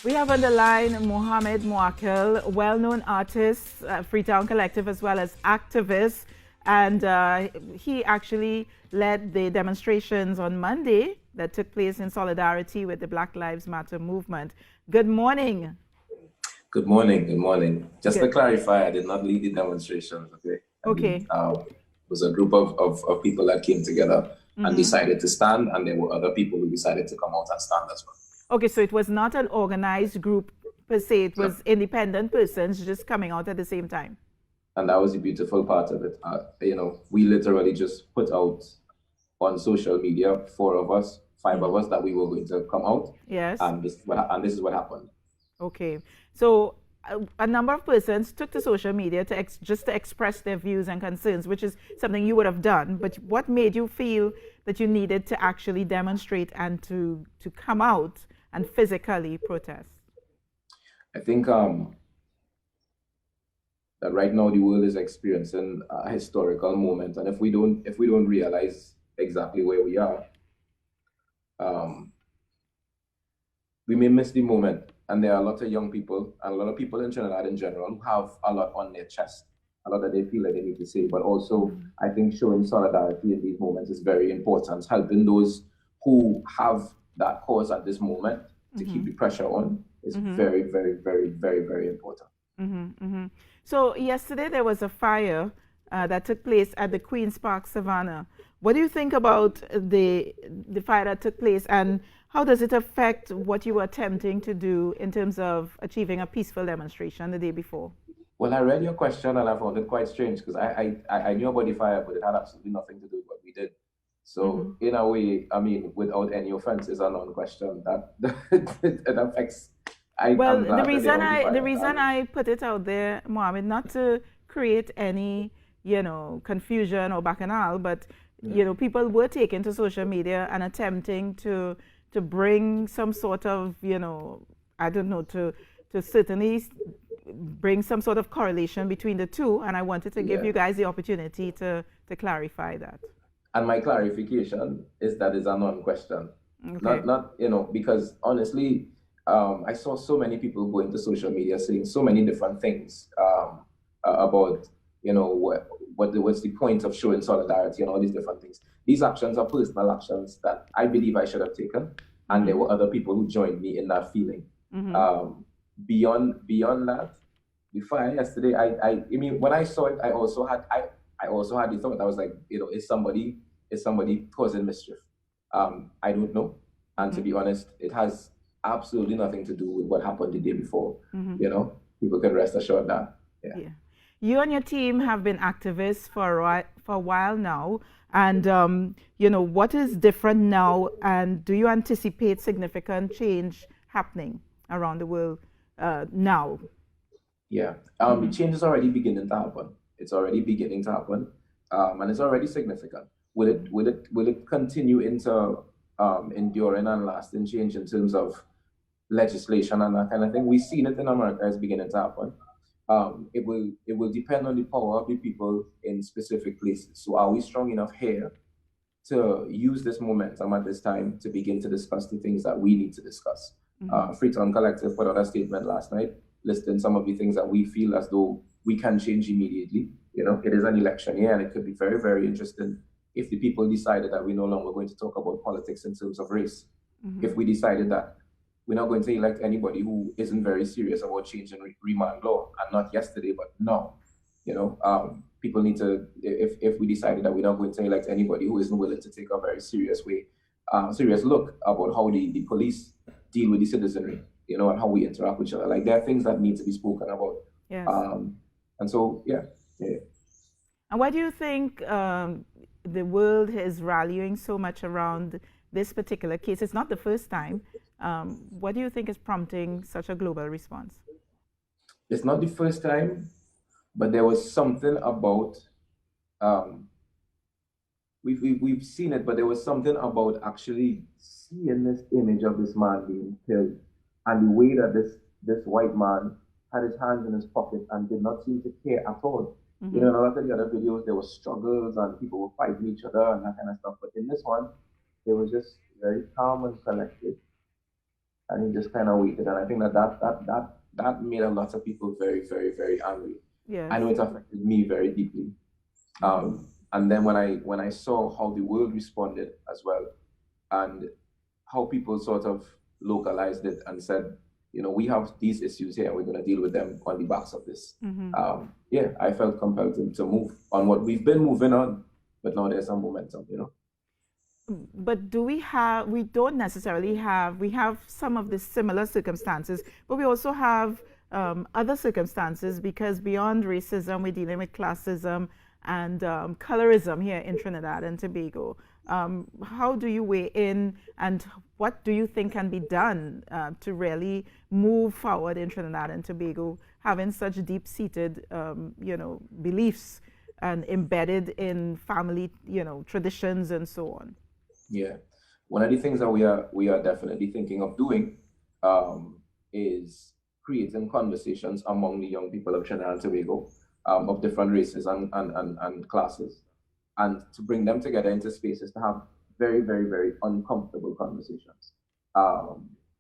We have on the line Mohammed Muwakil, well-known artist, Freetown Collective, as well as activist. And he actually led the demonstrations on Monday that took place in solidarity with the Black Lives Matter movement. Good morning. Good morning. Good morning. Just to Good. clarify, I did not lead the demonstrations. Okay. Okay. It was a group of people that came together and Mm-hmm. decided to stand, and there were other people who decided to come out and stand as well. Okay, so it was not an organized group per se. It No. was independent persons just coming out at the same time. And that was the beautiful part of it. We literally just put out on social media, four of us, five of us, that we were going to come out, Yes. and this is what happened. Okay. So a number of persons took to social media to just to express their views and concerns, which is something you would have done. But what made you feel that you needed to actually demonstrate and to come out and physically protest? I think that right now the world is experiencing a historical moment, and if we don't realize exactly where we are, um, we may miss the moment. And there are a lot of young people and a lot of people in Trinidad in general who have a lot on their chest, a lot that they feel like they need to say. But also, Mm-hmm. I think showing solidarity in these moments is very important. Helping those who have that cause at this moment to keep Mm-hmm. the pressure on is Mm-hmm. very, very, very, very, very important. Mm-hmm. Mm-hmm. So yesterday there was a fire that took place at the Queen's Park Savannah. What do you think about the fire that took place, and how does it affect what you were attempting to do in terms of achieving a peaceful demonstration the day before? Well, I read your question and I found it quite strange because I knew about the fire, but it had absolutely nothing to do with what we did. Mm-hmm. So in a way, I mean, without any offense, is a non-question that it affects. Well, I'm glad that they don't the fire. reason I put it out there, Mohammed, not to create any, confusion or bacchanal, but Yeah. people were taking to social media and attempting to bring some sort of, I don't know, to certainly bring some sort of correlation between the two, and I wanted to give Yeah. you guys the opportunity to clarify that. And my clarification is that is a non-question. Okay. Not because honestly, I saw so many people going to social media saying so many different things about, what's the point of showing solidarity and all these different things. These actions are personal actions that I believe I should have taken, and there Mm-hmm. were other people who joined me in that feeling. Mm-hmm. Um, beyond that, the fire yesterday, I mean, when I saw it, I also had the thought. I was like, is somebody causing mischief? I don't know. And to Mm-hmm. be honest, it has absolutely nothing to do with what happened the day before. Mm-hmm. People can rest assured that. Yeah. Yeah. You and your team have been activists for a while now. And, what is different now? And do you anticipate significant change happening around the world now? Yeah. The Mm-hmm. change is already beginning to happen. It's already beginning to happen. And it's already significant. Will it continue into enduring and lasting change in terms of legislation and that kind of thing? We've seen it in America. It's beginning to happen. It will depend on the power of the people in specific places. So are we strong enough here to use this momentum at this time to begin to discuss the things that we need to discuss? Mm-hmm. Freetown Collective put out a statement last night listing some of the things that we feel as though we can change immediately. It is an election year, and it could be very, very interesting if the people decided that we're no longer going to talk about politics in terms of race. Mm-hmm. If we decided that we're not going to elect anybody who isn't very serious about changing remand law, and not yesterday, but now. People need to, if we decided that we're not going to elect anybody who isn't willing to take a very serious look about how the police deal with the citizenry, and how we interact with each other. Like, there are things that need to be spoken about. Yes. And so, yeah, yeah. And why do you think the world is rallying so much around this particular case? It's not the first time. What do you think is prompting such a global response? It's not the first time, but there was something about, um, we've seen it, but there was something about actually seeing this image of this man being killed, and the way that this white man had his hands in his pocket and did not seem to care at all. Mm-hmm. In a lot of the other videos, there were struggles and people were fighting each other and that kind of stuff. But in this one, they were just very calm and collected. and he just kind of waited. And I think that made a lot of people very, very, very angry. Yes. I know it affected me very deeply. And then when I saw how the world responded as well, and how people sort of localized it and said, we have these issues here, we're going to deal with them on the backs of this. Yeah, I felt compelled to move on what we've been moving on, but now there's some momentum. But we don't necessarily have, we have some of the similar circumstances, but we also have other circumstances, because beyond racism, we're dealing with classism and colorism here in Trinidad and Tobago. How do you weigh in, and what do you think can be done to really move forward in Trinidad and Tobago, having such deep-seated, beliefs and embedded in family, traditions and so on? Yeah, one of the things that we are definitely thinking of doing is creating conversations among the young people of Trinidad and Tobago, of different races and classes, and to bring them together into spaces to have very, very, very uncomfortable conversations.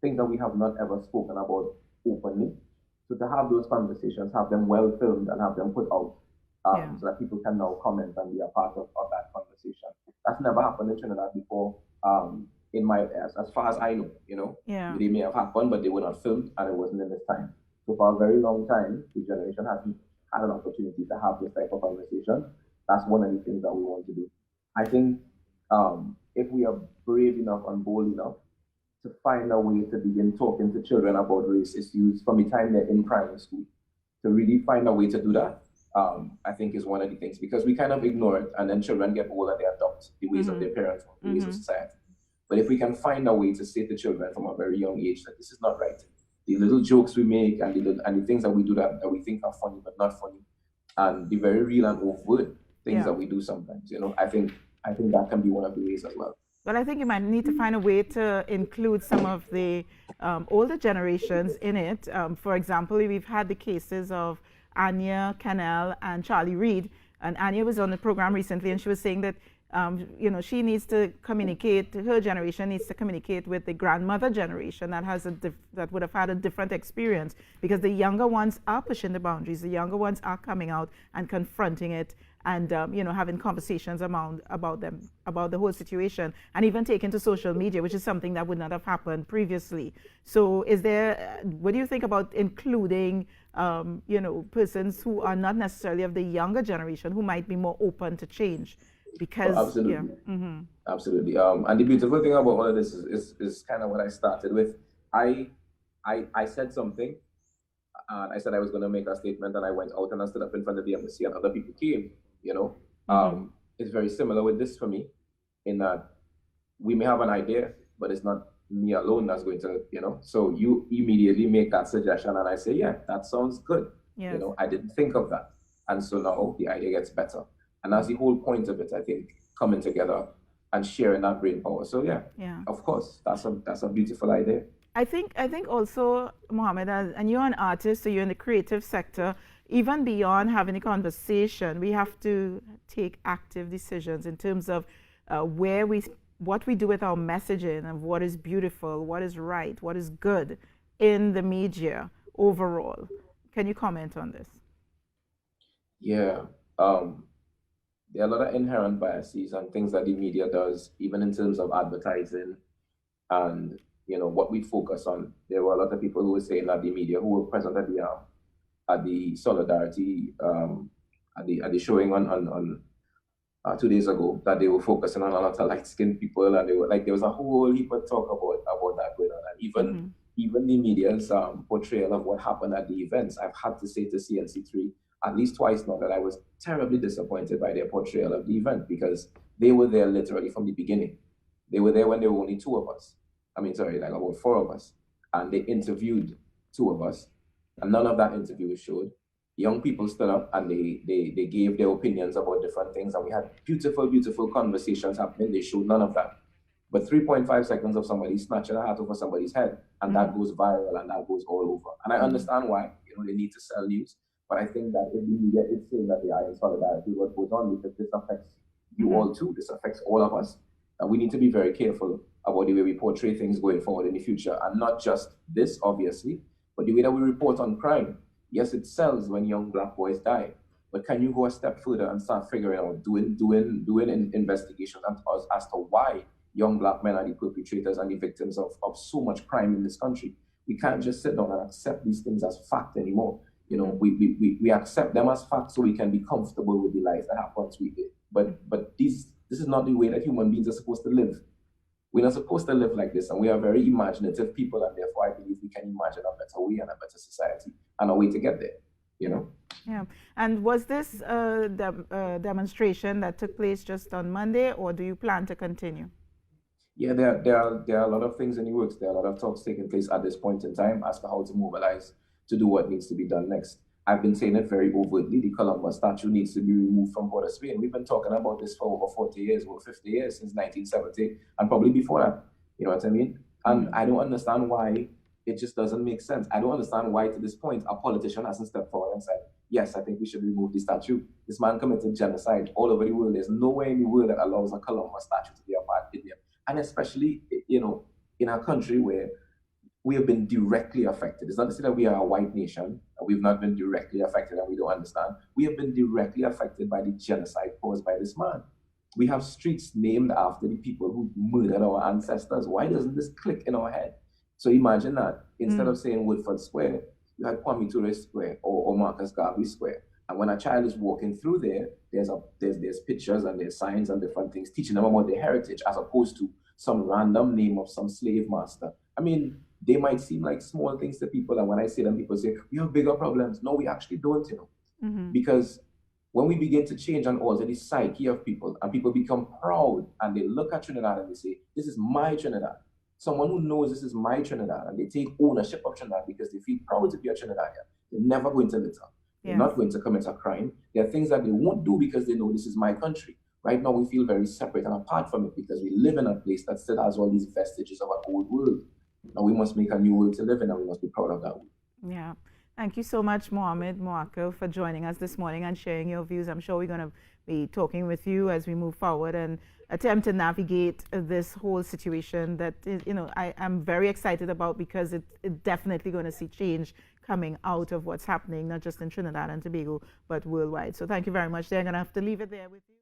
Things that we have not ever spoken about openly. So to have those conversations, have them well filmed and have them put out, so that people can now comment and be a part of that conversation. That's never happened in Trinidad before. In my as far as I know, they may have happened, but they were not filmed, and it wasn't in this time. So for a very long time, the generation hasn't had an opportunity to have this type of conversation. That's one of the things that we want to do. I think if we are brave enough and bold enough to find a way to begin talking to children about race issues from the time they're in primary school, to really find a way to do that, I think is one of the things, because we kind of ignore it, and then children get older, they adopt the ways of their parents, the ways of society. But if we can find a way to say to children from a very young age that this is not right, the little jokes we make and the things that we do that we think are funny but not funny, and the very real and overt things that we do sometimes, I think that can be one of the ways as well. Well, I think you might need to find a way to include some of the older generations in it. For example, we've had the cases of Anya Cannell and Charlie Reed, and Anya was on the program recently, and she was saying that she needs to communicate. Her generation needs to communicate with the grandmother generation that would have had a different experience, because the younger ones are pushing the boundaries. The younger ones are coming out and confronting it, and having conversations about the whole situation, and even taking to social media, which is something that would not have happened previously. So, what do you think about including persons who are not necessarily of the younger generation, who might be more open to change? Because absolutely, absolutely. And the beautiful thing about all of this is kind of what I started with. I said something, and I said I was going to make a statement, and I went out and I stood up in front of the embassy, and other people came. It's very similar with this for me, in that we may have an idea, but it's not me alone that's going to, So you immediately make that suggestion, and I say, yeah, that sounds good. Yes. I didn't think of that, and so now the idea gets better. And that's the whole point of it, I think, coming together and sharing that brain power. So yeah, of course, that's a beautiful idea. I think also, Mohammed, and you're an artist, so you're in the creative sector. Even beyond having a conversation, we have to take active decisions in terms of what we do with our messaging, and what is beautiful, what is right, what is good in the media overall. Can you comment on this? Yeah. There are a lot of inherent biases and things that the media does, even in terms of advertising and what we focus on. There were a lot of people who were saying that the media, who were present at the solidarity at the showing on 2 days ago, that they were focusing on a lot of light-skinned people, and they were like, there was a whole heap of talk about that going on, and even the media's portrayal of what happened at the events. I've had to say to CNC3 at least twice now that I was terribly disappointed by their portrayal of the event, because they were there literally from the beginning. They were there when there were only two of us. Like about four of us. And they interviewed two of us, and none of that interview was showed. Young people stood up and they gave their opinions about different things, and we had beautiful, beautiful conversations happening. They showed none of that. But 3.5 seconds of somebody snatching a hat over somebody's head, and that goes viral, and that goes all over. And I understand why, they need to sell news. But I think that if the media is saying that they are in solidarity with what goes on, because this affects you all too, this affects all of us, and we need to be very careful about the way we portray things going forward in the future. And not just this, obviously, but the way that we report on crime. Yes, it sells when young black boys die, but can you go a step further and start figuring out, doing investigations as to why young black men are the perpetrators and the victims of so much crime in this country? We can't just sit down and accept these things as fact anymore. You know, we accept them as fact so we can be comfortable with the life that happens. But this is not the way that human beings are supposed to live. We're not supposed to live like this, and we are very imaginative people, and therefore I believe we can imagine a better way and a better society and a way to get there, you know? Yeah. And was this demonstration that took place just on Monday, or do you plan to continue? Yeah, there are a lot of things in the works. There are a lot of talks taking place at this point in time as to how to mobilize to do what needs to be done next. I've been saying it very overtly. The Columbus statue needs to be removed from Port of Spain. We've been talking about this for over 40 years, over 50 years, since 1970, and probably before that. You know what I mean? And I don't understand why it just doesn't make sense. I don't understand why, to this point, a politician hasn't stepped forward and said, yes, I think we should remove the statue. This man committed genocide all over the world. There's nowhere in the world that allows a Columbus statue to be a part of India. And especially, you know, in a country where we have been directly affected. It's not to say that we are a white nation, and we've not been directly affected and we don't understand. We have been directly affected by the genocide caused by this man. We have streets named after the people who murdered our ancestors. Why doesn't this click in our head? So imagine that instead of saying Woodford Square, you had Kwame Ture Square or Marcus Garvey Square. And when a child is walking through there, there's pictures and there's signs and different things teaching them about their heritage, as opposed to some random name of some slave master. I mean, they might seem like small things to people, and when I say them, people say, we have bigger problems. No, we actually don't, you know. Because when we begin to change and alter the psyche of people, and people become proud, and they look at Trinidad and they say, this is my Trinidad. Someone who knows this is my Trinidad, and they take ownership of Trinidad because they feel proud to be a Trinidadian, they're never going to litter. They're not going to commit a crime. There are things that they won't do because they know this is my country. Right now, we feel very separate and apart from it because we live in a place that still has all these vestiges of an old world. And we must make a new world to live in, and we must be proud of that world. Yeah. Thank you so much, Mohammed Muwakil, for joining us this morning and sharing your views. I'm sure we're going to be talking with you as we move forward and attempt to navigate this whole situation that, you know, I'm very excited about, because it's definitely going to see change coming out of what's happening, not just in Trinidad and Tobago, but worldwide. So thank you very much. I'm going to have to leave it there with you.